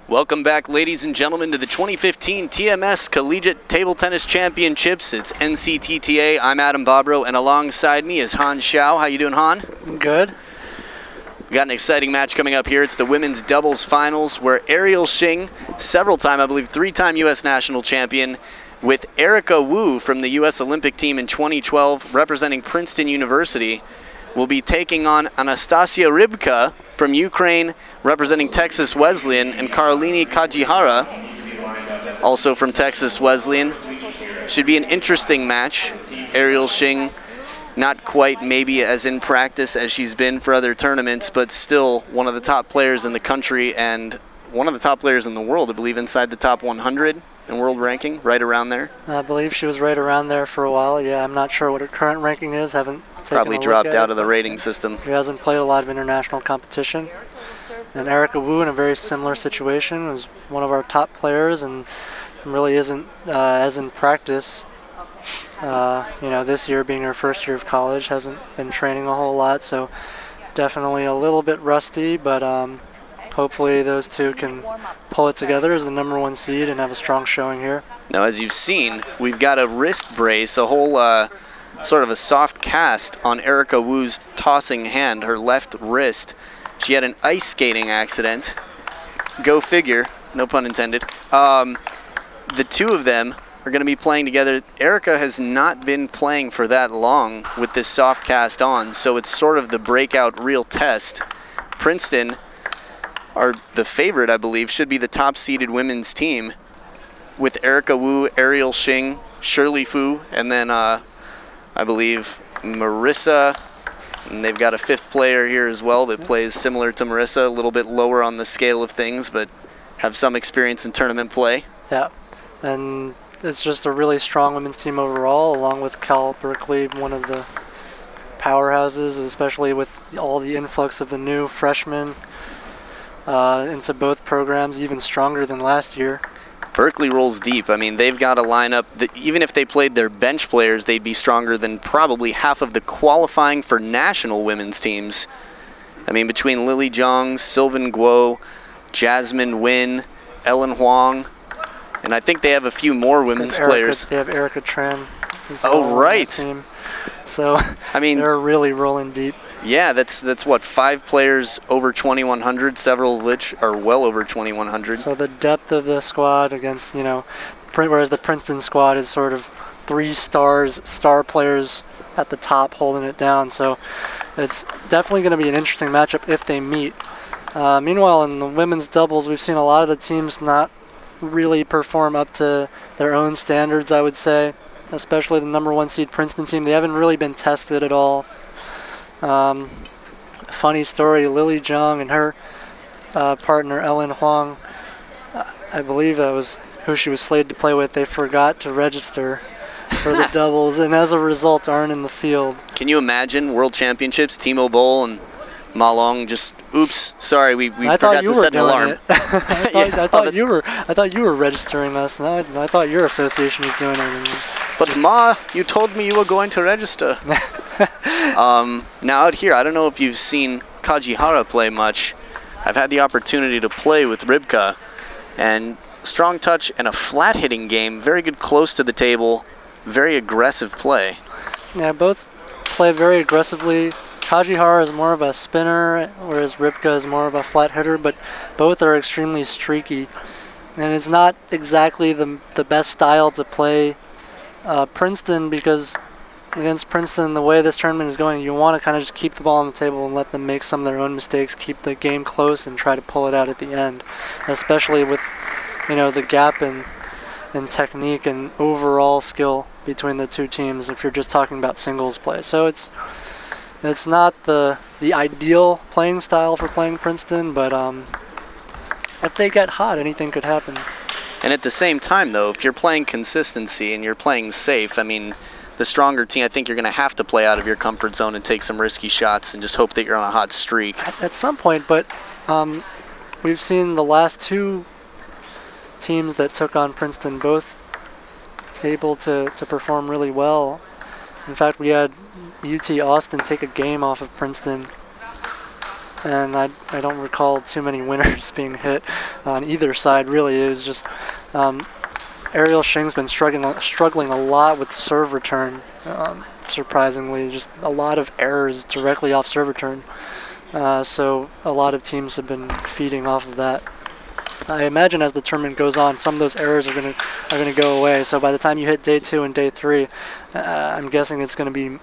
Welcome back, ladies and gentlemen, to the 2015 TMS Collegiate Table Tennis Championships. It's NCTTA. I'm Adam Bobrow, and alongside me is Han Xiao. How you doing, Han? Good. We got an exciting match coming up here. It's the women's doubles finals, where Ariel Hsing, several-time, I believe, three-time U.S. national champion, with Erica Wu from the U.S. Olympic team in 2012, representing Princeton University, will be taking on Anastasiia Rybka from Ukraine, representing Texas Wesleyan, and Kajihara, also from Texas Wesleyan. Should be an interesting match. Ariel Hsing, not quite maybe as in practice as she's been for other tournaments, but still one of the top players in the country and one of the top players in the world, I believe, inside the top 100 in world ranking, right around there. I believe she was right around there for a while. Yeah, I'm not sure what her current ranking is. Haven't taken Probably a look dropped at out it. of the rating system. She hasn't played a lot of international competition. And Erica Wu, in a very similar situation, was one of our top players and really isn't as in practice. This year being her first year of college, hasn't been training a whole lot, so definitely a little bit rusty, but hopefully those two can pull it together as the #1 seed and have a strong showing here. Now, as you've seen, we've got a wrist brace, a whole sort of a soft cast on Erica Wu's tossing hand, her left wrist. She had an ice skating accident. Go figure, no pun intended. The two of them are going to be playing together. Erica has not been playing for that long with this soft cast on, so it's sort of the breakout real test. Princeton are the favorite, I believe, should be the top-seeded women's team with Erica Wu, Ariel Hsing, Shirley Fu, and then I believe Marissa. And they've got a fifth player here as well that plays similar to Marissa, a little bit lower on the scale of things, but have some experience in tournament play. Yeah, and it's just a really strong women's team overall, along with Cal Berkeley, one of the powerhouses, especially with all the influx of the new freshmen into both programs, even stronger than last year. Berkeley rolls deep. I mean, they've got a lineup that even if they played their bench players, they'd be stronger than probably half of the qualifying for national women's teams. I mean, between Lily Zhang, Sylvan Guo, Jasmine Win, Ellen Huang, and I think they have a few more women's players. They have Erica Tran as well. Oh, right. Team. So, I mean, they're really rolling deep. Yeah, that's what, 5 players over 2,100, several of which are well over 2,100. So the depth of the squad against, whereas the Princeton squad is sort of 3 star players at the top holding it down. So it's definitely going to be an interesting matchup if they meet. Meanwhile, in the women's doubles, we've seen a lot of the teams not really perform up to their own standards, I would say, especially the #1 seed Princeton team. They haven't really been tested at all. Funny story, Lily Zhang and her partner Ellen Huang, I believe that was who she was slated to play with, they forgot to register for the doubles, and as a result aren't in the field. Can you imagine World Championships, Timo Boll and Ma Long just, oops, sorry, we forgot to set an alarm. I thought you were registering us. No, I thought your association was doing it. But Ma, you told me you were going to register. Now out here, I don't know if you've seen Kajihara play much. I've had the opportunity to play with Rybka, and strong touch and a flat hitting game, very good close to the table, very aggressive play. Yeah, both play very aggressively. Kajihara is more of a spinner, whereas Rybka is more of a flat hitter, but both are extremely streaky. And it's not exactly the best style to play Princeton, because against Princeton, the way this tournament is going, you want to kind of just keep the ball on the table and let them make some of their own mistakes, keep the game close and try to pull it out at the end, especially with the gap in technique and overall skill between the two teams if you're just talking about singles play. So it's not the ideal playing style for playing Princeton, but if they get hot, anything could happen. And at the same time, though, if you're playing consistency and you're playing safe, I mean, the stronger team, I think you're going to have to play out of your comfort zone and take some risky shots and just hope that you're on a hot streak. At some point, but we've seen the last 2 teams that took on Princeton both able to perform really well. In fact, we had UT Austin take a game off of Princeton and I don't recall too many winners being hit on either side, really. It was just Ariel Hsing's been struggling a lot with serve return, surprisingly. Just a lot of errors directly off serve return. So a lot of teams have been feeding off of that. I imagine as the tournament goes on, some of those errors are gonna go away. So by the time you hit day 2 and day 3, I'm guessing it's going to be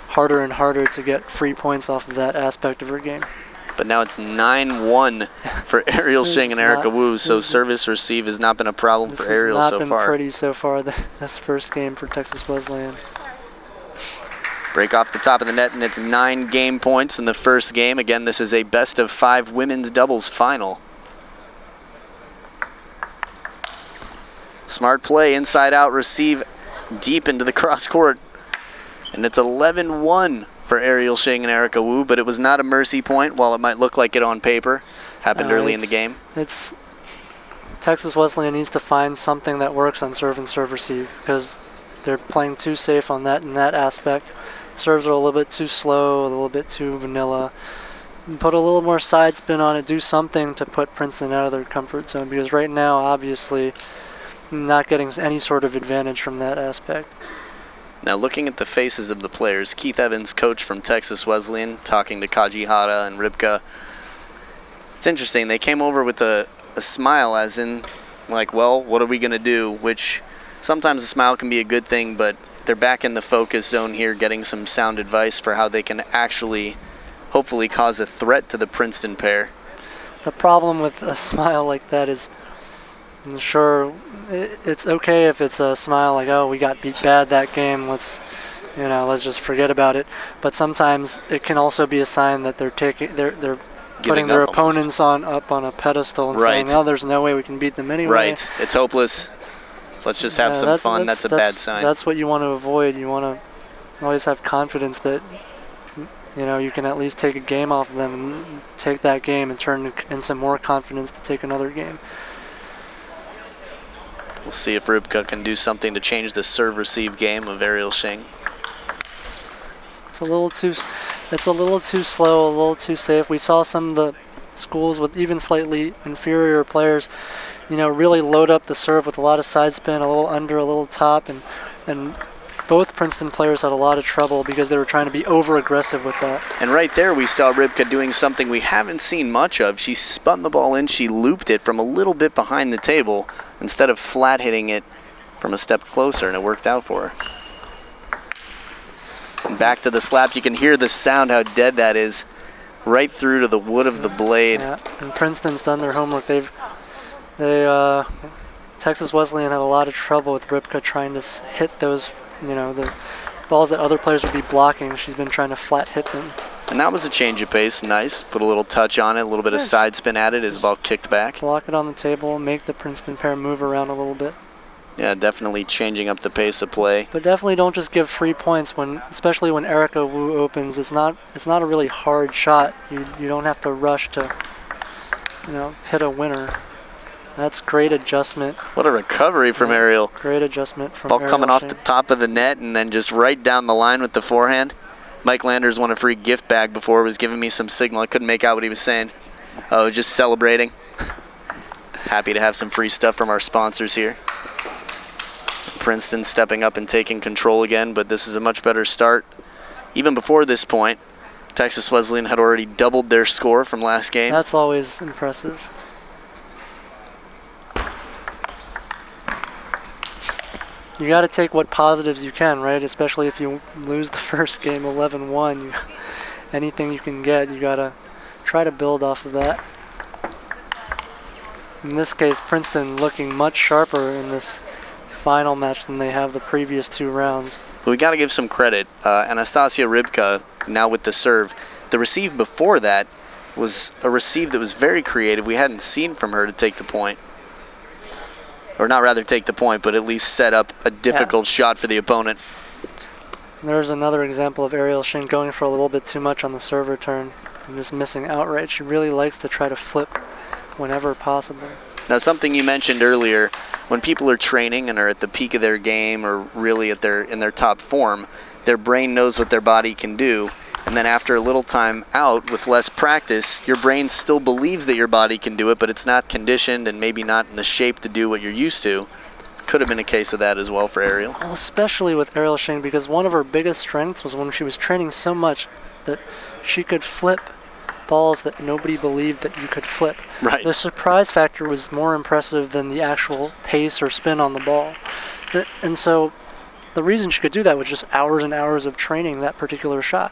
harder and harder to get free points off of that aspect of her game. But now it's 9-1 for Ariel Hsing and Erica Wu, so service receive has not been a problem for Ariel so far. It's not been pretty so far this first game for Texas Wesleyan. Break off the top of the net, and it's 9 game points in the first game. Again, this is a best-of-5 women's doubles final. Smart play, inside-out receive deep into the cross court. And it's 11-1 for Ariel Hsing and Erica Wu, but it was not a mercy point, while it might look like it on paper. Happened early in the game. Texas Wesleyan needs to find something that works on serve and serve receive, because they're playing too safe on that in that aspect. Serves are a little bit too slow, a little bit too vanilla. Put a little more side spin on it, do something to put Princeton out of their comfort zone, because right now, obviously, not getting any sort of advantage from that aspect. Now looking at the faces of the players, Keith Evans, coach from Texas Wesleyan, talking to Kajihara and Rybka. It's interesting, they came over with a smile, as in, like, well, what are we going to do? Which sometimes a smile can be a good thing, but they're back in the focus zone here, getting some sound advice for how they can actually, hopefully, cause a threat to the Princeton pair. The problem with a smile like that is, sure, it's okay if it's a smile like, oh, we got beat bad that game, let's just forget about it. But sometimes it can also be a sign that they're putting their opponents up on a pedestal and saying, oh, there's no way we can beat them anyway. Right, it's hopeless. Let's just have some fun. That's a bad sign. That's what you want to avoid. You want to always have confidence that you can at least take a game off of them and take that game and turn into more confidence to take another game. We'll see if Rybka can do something to change the serve-receive game of Ariel Hsing. It's a little too slow, a little too safe. We saw some of the schools with even slightly inferior players, really load up the serve with a lot of side spin, a little under, a little top, and both Princeton players had a lot of trouble because they were trying to be over-aggressive with that. And right there we saw Rybka doing something we haven't seen much of. She spun the ball in, she looped it from a little bit behind the table instead of flat hitting it from a step closer, and it worked out for her. And back to the slap, you can hear the sound, how dead that is, right through to the wood of the blade. Yeah, and Princeton's done their homework. Texas Wesleyan had a lot of trouble with Rybka trying to hit those balls that other players would be blocking. She's been trying to flat hit them. And that was a change of pace. Nice. Put a little touch on it, a little bit of side spin at it as the ball kicked back. Block it on the table, make the Princeton pair move around a little bit. Yeah, definitely changing up the pace of play. But definitely don't just give free points especially when Erica Wu opens. It's not a really hard shot. You don't have to rush to hit a winner. That's great adjustment. What a recovery from Ariel. Great adjustment from Ball Ariel coming off Hsing. the top of the net and then just right down the line with the forehand. Mike Landers won a free gift bag before, was giving me some signal. I couldn't make out what he was saying. Oh, just celebrating. Happy to have some free stuff from our sponsors here. Princeton stepping up and taking control again, but this is a much better start. Even before this point, Texas Wesleyan had already doubled their score from last game. That's always impressive. You got to take what positives you can, right? Especially if you lose the first game 11-1. Anything you can get, you got to try to build off of that. In this case, Princeton looking much sharper in this final match than they have the previous 2 rounds. But we got to give some credit. Anastasiia Rybka, now with the serve. The receive before that was a receive that was very creative. We hadn't seen from her to take the point. Or not rather take the point, but at least set up a difficult shot for the opponent. There's another example of Ariel Hsing going for a little bit too much on the serve return and just missing outright. She really likes to try to flip whenever possible. Now, something you mentioned earlier, when people are training and are at the peak of their game or really in their top form, their brain knows what their body can do. And then after a little time out with less practice, your brain still believes that your body can do it, but it's not conditioned and maybe not in the shape to do what you're used to. Could have been a case of that as well for Ariel. Well, especially with Ariel Hsing, because one of her biggest strengths was when she was training so much that she could flip balls that nobody believed that you could flip. Right. The surprise factor was more impressive than the actual pace or spin on the ball. And so the reason she could do that was just hours and hours of training that particular shot.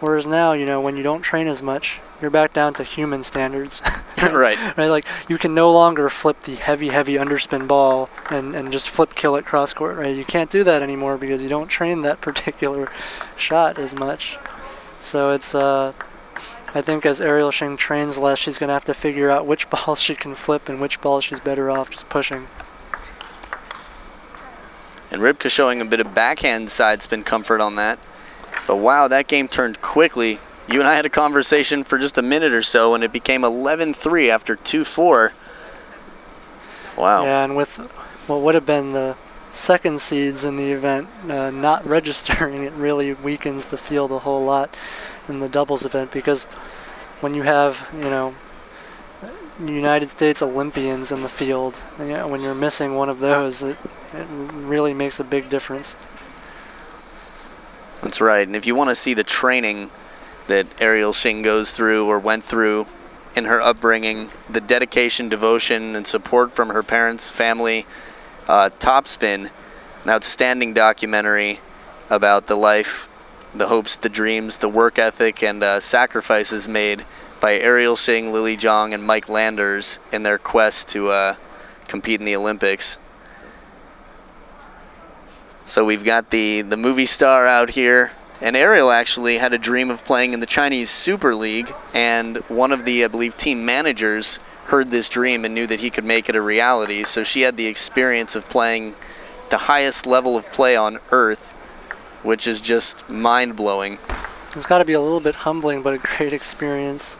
Whereas now, when you don't train as much, you're back down to human standards. Right. Right. Like, you can no longer flip the heavy underspin ball and just flip kill it cross court. Right. You can't do that anymore because you don't train that particular shot as much. So it's I think as Ariel Hsing trains less, she's going to have to figure out which balls she can flip and which balls she's better off just pushing. And Rybka showing a bit of backhand side spin comfort on that. But wow, that game turned quickly. You and I had a conversation for just a minute or so, and it became 11-3 after 2-4. Wow. Yeah, and with what would have been the second seeds in the event not registering, it really weakens the field a whole lot in the doubles event, because when you have, United States Olympians in the field, when you're missing one of those, it really makes a big difference. That's right. And if you want to see the training that Ariel Hsing goes through or went through in her upbringing, the dedication, devotion, and support from her parents, family, Topspin, an outstanding documentary about the life, the hopes, the dreams, the work ethic, and sacrifices made by Ariel Hsing, Lily Zhang, and Mike Landers in their quest to compete in the Olympics. So we've got the movie star out here, and Ariel actually had a dream of playing in the Chinese Super League, and one of the, I believe, team managers heard this dream and knew that he could make it a reality. So she had the experience of playing the highest level of play on earth, which is just mind-blowing. It's got to be a little bit humbling, but a great experience.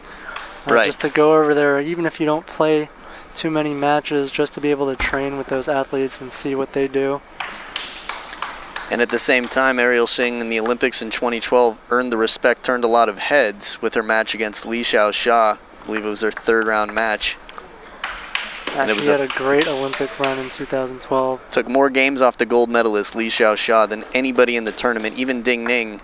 Right. Just to go over there, even if you don't play too many matches, just to be able to train with those athletes and see what they do. And at the same time, Ariel Hsing in the Olympics in 2012 earned the respect, turned a lot of heads with her match against Li Xiaoxia. I believe it was her third-round match. And she had a great Olympic run in 2012. Took more games off the gold medalist Li Xiaoxia than anybody in the tournament. Even Ding Ning,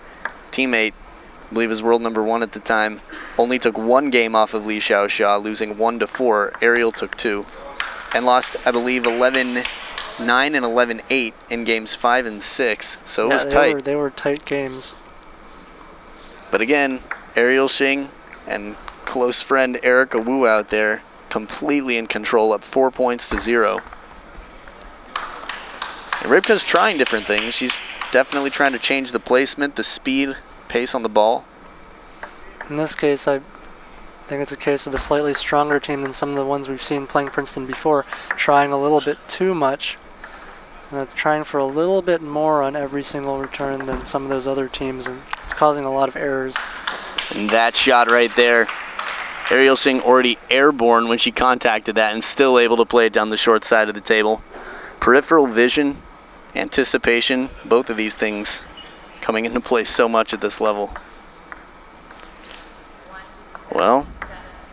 teammate, I believe is world number 1 at the time, only took 1 game off of Li Xiaoxia, losing 1-4. Ariel took 2. And lost, I believe, 11-9 and 11-8 in games 5 and 6. So it was tight. They were tight games. But again, Ariel Hsing and close friend Erica Wu out there, completely in control, up 4-0. And Rybka's trying different things. She's definitely trying to change the placement, the speed, pace on the ball. In this case, I think it's a case of a slightly stronger team than some of the ones we've seen playing Princeton before, trying a little bit too much, trying for a little bit more on every single return than some of those other teams, and it's causing a lot of errors. And that shot right there, Ariel Hsing already airborne when she contacted that and still able to play it down the short side of the table. Peripheral vision, anticipation, both of these things coming into play so much at this level. Well,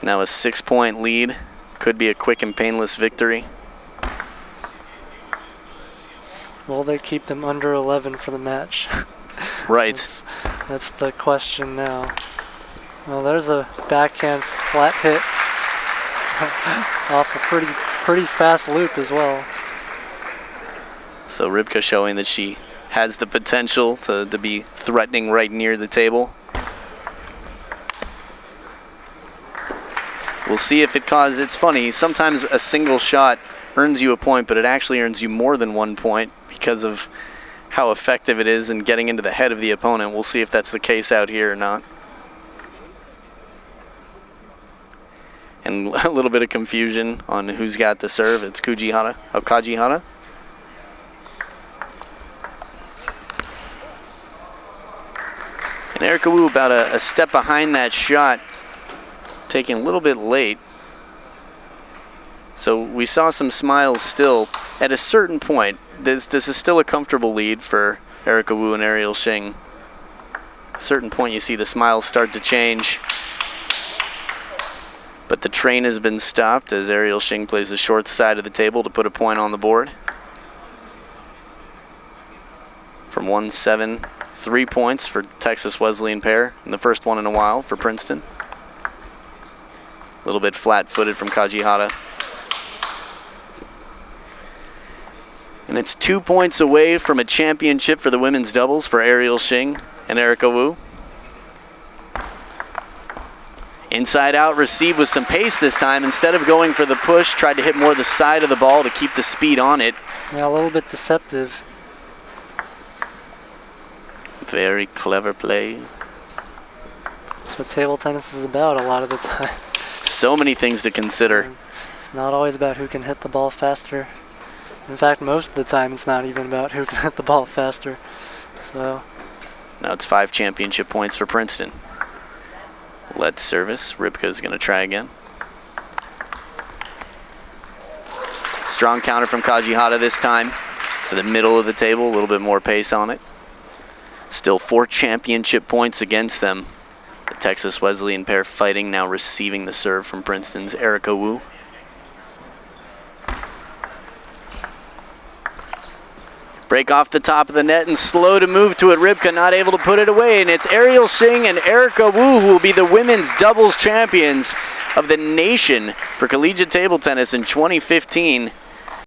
now a 6-point lead. Could be a quick and painless victory. Will they keep them under 11 for the match? Right. That's the question now. Well, there's a backhand flat hit off a pretty fast loop as well. So Rybka showing that she has the potential to be threatening right near the table. We'll see if it causes. It's funny, sometimes a single shot earns you a point, but it actually earns you more than 1 point because of how effective it is in getting into the head of the opponent. We'll see if that's the case out here or not. And a little bit of confusion on who's got the serve. It's Kajihara. And Erica Wu about a step behind that shot, taking a little bit late. So we saw some smiles still. At a certain point, this is still a comfortable lead for Erica Wu and Ariel Hsing. certain point you see the smiles start to change. But the train has been stopped as Ariel Hsing plays the short side of the table to put a point on the board. From 1-7, 3 points for Texas Wesleyan pair, and the first one in a while for Princeton. A little bit flat-footed from Kajihara. And it's 2 points away from a championship for the women's doubles for Ariel Hsing and Erica Wu. Inside out, receive with some pace this time. Instead of going for the push, tried to hit more the side of the ball to keep the speed on it. Yeah, a little bit deceptive. Very clever play. That's what table tennis is about a lot of the time. So many things to consider. And it's not always about who can hit the ball faster. In fact, most of the time it's not even about who can hit the ball faster. So now it's 5 championship points for Princeton. Let service. Rybka is going to try again. Strong counter from Kajihara this time. To the middle of the table, a little bit more pace on it. Still 4 championship points against them. The Texas Wesleyan pair fighting, now receiving the serve from Princeton's Erica Wu. Break off the top of the net and slow to move to it. Rybka not able to put it away, and it's Ariel Hsing and Erica Wu who will be the women's doubles champions of the nation for collegiate table tennis in 2015.